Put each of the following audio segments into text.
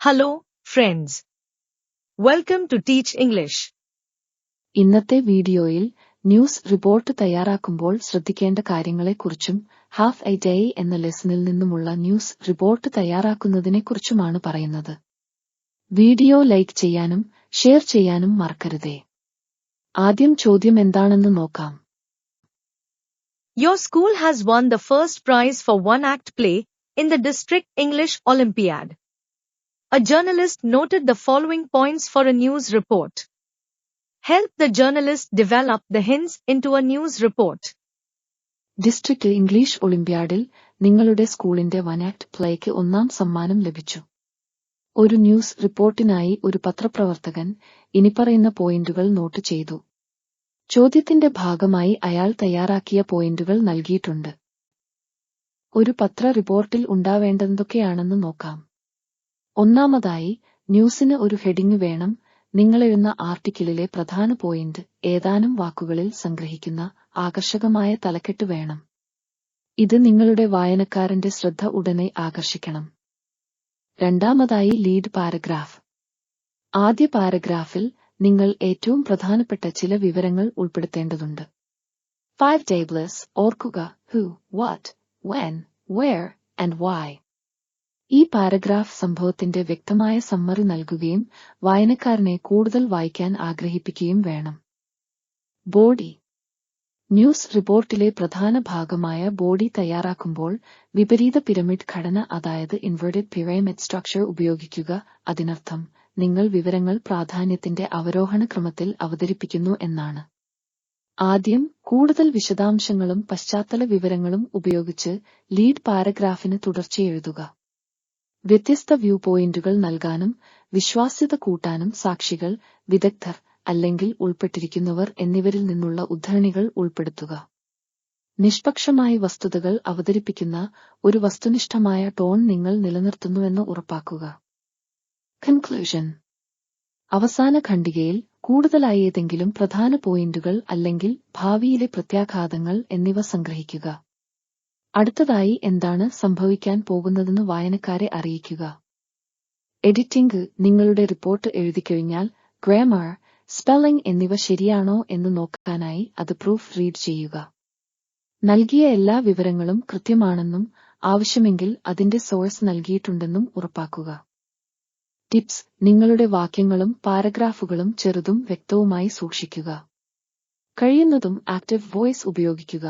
Hello, friends. Welcome to Teach English. ഇന്നത്തെ വീഡിയോയിൽ news report തയ്യാറാക്കുമ്പോൾ ശ്രദ്ധിക്കേണ്ട കാര്യങ്ങളെക്കുറിച്ചും ഹാഫ് എ ഡേ എന്ന ലെസണിൽ നിന്നുമുള്ള ന്യൂസ് റിപ്പോർട്ട് തയ്യാറാക്കുന്നതിനെക്കുറിച്ചുമാണ് പറയുന്നത്. വീഡിയോ ലൈക്ക് ചെയ്യാനും ഷെയർ ചെയ്യാനും മറക്കരുതേ. ആദ്യം ചോദ്യം എന്താണെന്ന് നോക്കാം. Your school has won the first prize for one act play in the District English Olympiad. A journalist noted the following points for a news report. Help the journalist develop the hints into a news report. District English ഒളിമ്പ്യാഡിൽ നിങ്ങളുടെ സ്കൂളിന്റെ one act plaque ഒന്നാം സമ്മാനം ലഭിച്ചു. ഒരു news റിപ്പോർട്ടിനായി ഒരു പത്രപ്രവർത്തകൻ ഇനിപ്പറയുന്ന പോയിന്റുകൾ നോട്ട് ചെയ്തു. ചോദ്യത്തിന്റെ ഭാഗമായി അയാൾ തയ്യാറാക്കിയ പോയിന്റുകൾ നൽകിയിട്ടുണ്ട്. ഒരു പത്ര റിപ്പോർട്ടിൽ ഉണ്ടാവേണ്ടതൊക്കെയാണെന്ന് നോക്കാം. ഒന്നാമതായി, ന്യൂസിന് ഒരു ഹെഡിംഗ് വേണം. നിങ്ങളെഴുതുന്ന ആർട്ടിക്കിളിലെ പ്രധാന പോയിന്റ് ഏതാനും വാക്കുകളിൽ സംഗ്രഹിക്കുന്ന ആകർഷകമായ തലക്കെട്ട് വേണം. ഇത് നിങ്ങളുടെ വായനക്കാരന്റെ ശ്രദ്ധ ഉടനെ ആകർഷിക്കണം. രണ്ടാമതായി, ലീഡ് പാരഗ്രാഫ്. ആദ്യ പാരഗ്രാഫിൽ നിങ്ങൾ ഏറ്റവും പ്രധാനപ്പെട്ട ചില വിവരങ്ങൾ ഉൾപ്പെടുത്തേണ്ടതുണ്ട്. 5 tables ഓർക്കുക: who, what, when, where and why. ഈ പാരഗ്രാഫ് സംഭവത്തിന്റെ വ്യക്തമായ സമ്മറി നൽകുകയും വായനക്കാരനെ കൂടുതൽ വായിക്കാൻ ആഗ്രഹിപ്പിക്കുകയും വേണം. ബോഡി. ന്യൂസ് റിപ്പോർട്ടിലെ പ്രധാന ഭാഗമായ ബോഡി തയ്യാറാക്കുമ്പോൾ വിപരീത പിരമിഡ് ഘടന, അതായത് ഇൻവേർട്ടഡ് പിരമിഡ് സ്ട്രക്ചർ ഉപയോഗിക്കുക. അതിനർത്ഥം നിങ്ങൾ വിവരങ്ങൾ പ്രാധാന്യത്തിന്റെ അവരോഹണ ക്രമത്തിൽ അവതരിപ്പിക്കുന്നു എന്നാണ്. ആദ്യം കൂടുതൽ വിശദാംശങ്ങളും പശ്ചാത്തല വിവരങ്ങളും ഉപയോഗിച്ച് ലീഡ് പാരഗ്രാഫിന് തുടർച്ചയെഴുതുക. വ്യത്യസ്ത വ്യൂ പോയിന്റുകൾ നൽകാനും വിശ്വാസ്യത കൂട്ടാനും സാക്ഷികൾ, വിദഗ്ധർ അല്ലെങ്കിൽ ഉൾപ്പെട്ടിരിക്കുന്നവർ എന്നിവരിൽ നിന്നുള്ള ഉദ്ധരണികൾ ഉൾപ്പെടുത്തുക. നിഷ്പക്ഷമായി വസ്തുതകൾ അവതരിപ്പിക്കുന്ന ഒരു വസ്തുനിഷ്ഠമായ ടോൺ നിങ്ങൾ നിലനിർത്തുന്നുവെന്ന് ഉറപ്പാക്കുക. കൺക്ലൂഷൻ. അവസാന ഖണ്ഡികയിൽ കൂടുതലായി ഏതെങ്കിലും പ്രധാന പോയിന്റുകൾ അല്ലെങ്കിൽ ഭാവിയിലെ പ്രത്യാഘാതങ്ങൾ എന്നിവ സംഗ്രഹിക്കുക. അടുത്തതായി എന്താണ് സംഭവിക്കാൻ പോകുന്നതെന്ന് വായനക്കാരെ അറിയിക്കുക. എഡിറ്റിംഗ്. നിങ്ങളുടെ റിപ്പോർട്ട് എഴുതിക്കഴിഞ്ഞാൽ ഗ്രാമർ, സ്പെല്ലിംഗ് എന്നിവ ശരിയാണോ എന്ന് നോക്കാനായി അത് പ്രൂഫ് റീഡ് ചെയ്യുക. നൽകിയ എല്ലാ വിവരങ്ങളും കൃത്യമാണെന്നും ആവശ്യമെങ്കിൽ അതിന്റെ സോഴ്സ് നൽകിയിട്ടുണ്ടെന്നും ഉറപ്പാക്കുക. ടിപ്സ്. നിങ്ങളുടെ വാക്യങ്ങളും പാരഗ്രാഫുകളും ചെറുതും വ്യക്തവുമായി സൂക്ഷിക്കുക. കഴിയുന്നതും ആക്റ്റീവ് വോയിസ് ഉപയോഗിക്കുക.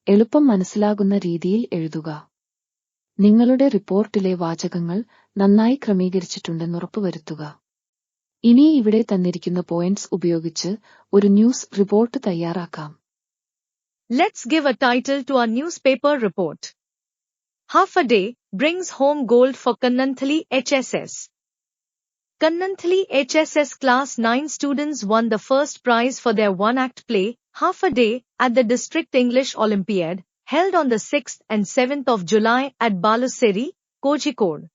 എളുപ്പം മനസ്സിലാകുന്ന രീതിയിൽ എഴുതുക. നിങ്ങളുടെ റിപ്പോർട്ടിലെ വാചകങ്ങൾ നന്നായി ക്രമീകരിച്ചിട്ടുണ്ടെന്നുറപ്പുവരുത്തുക. ഇനി ഇവിടെ തന്നിരിക്കുന്ന പോയിന്റ്സ് ഉപയോഗിച്ച് ഒരു ന്യൂസ് റിപ്പോർട്ട് തയ്യാറാക്കാം. Let's give a title to our newspaper report. Half a day brings home gold for Kannanthali HSS. Kannanthali HSS Class 9 students won the first prize for their one-act play, Half a Day, at the District English Olympiad, held on the 6th and 7th of July at Balussery, Kozhikode.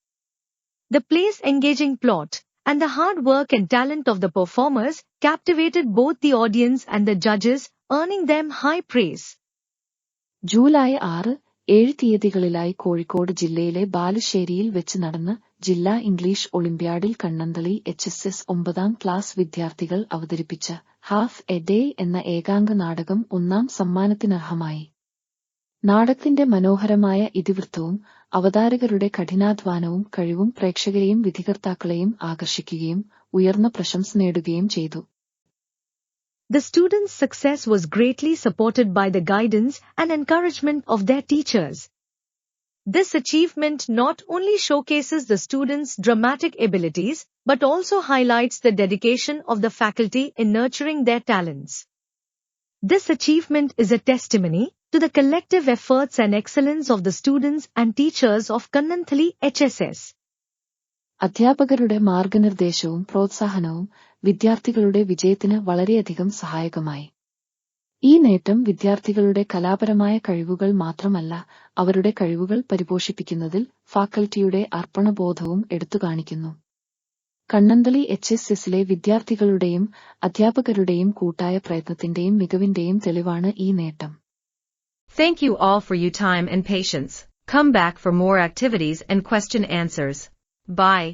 The play's engaging plot and the hard work and talent of the performers captivated both the audience and the judges, earning them high praise. July 6, 7 തീയതികളിലായി കോഴിക്കോട് ജില്ലയിലെ ബാലുശ്ശേരിയിൽ വെച്ച് നടന്ന ജില്ലാ English ഒളിമ്പ്യാഡിൽ Kannanthali HSS 9ാം class വിദ്യാർത്ഥികൾ അവതരിപ്പിച്ച ഹാഫ് എ ഡേ എന്ന ഏകാംഗ നാടകം ഒന്നാം സമ്മാനത്തിനർഹമായി. നാടകത്തിന്റെ മനോഹരമായ ഇതിവൃത്തവും അവതാരകരുടെ കഠിനാധ്വാനവും കഴിവും പ്രേക്ഷകരെയും വിധികർത്താക്കളെയും ആകർഷിക്കുകയും ഉയർന്ന പ്രശംസ നേടുകയും ചെയ്തു. The students' success was greatly supported by the guidance and encouragement of their teachers. This achievement not only showcases the students' dramatic abilities, but also highlights the dedication of the faculty in nurturing their talents. This achievement is a testimony to the collective efforts and excellence of the students and teachers of Kannanthali HSS. അധ്യാപകരുടെ മാർഗനിർദ്ദേശവും പ്രോത്സാഹനവും വിദ്യാർത്ഥികളുടെ വിജയത്തിന് വളരെയധികം സഹായകമായി. ഈ നേട്ടം വിദ്യാർത്ഥികളുടെ കലാപരമായ കഴിവുകൾ മാത്രമല്ല, അവരുടെ കഴിവുകൾ പരിപോഷിപ്പിക്കുന്നതിൽ ഫാക്കൽറ്റിയുടെ അർപ്പണബോധവും എടുത്തുകാണിക്കുന്നു. കണ്ണന്തളി HSSലെ വിദ്യാർത്ഥികളുടെയും അധ്യാപകരുടെയും കൂട്ടായ പ്രയത്നത്തിന്റെയും മികവിന്റെയും തെളിവാണ് ഈ നേട്ടം. Thank you all for your time and patience. Come back for more activities and question answers. Bye.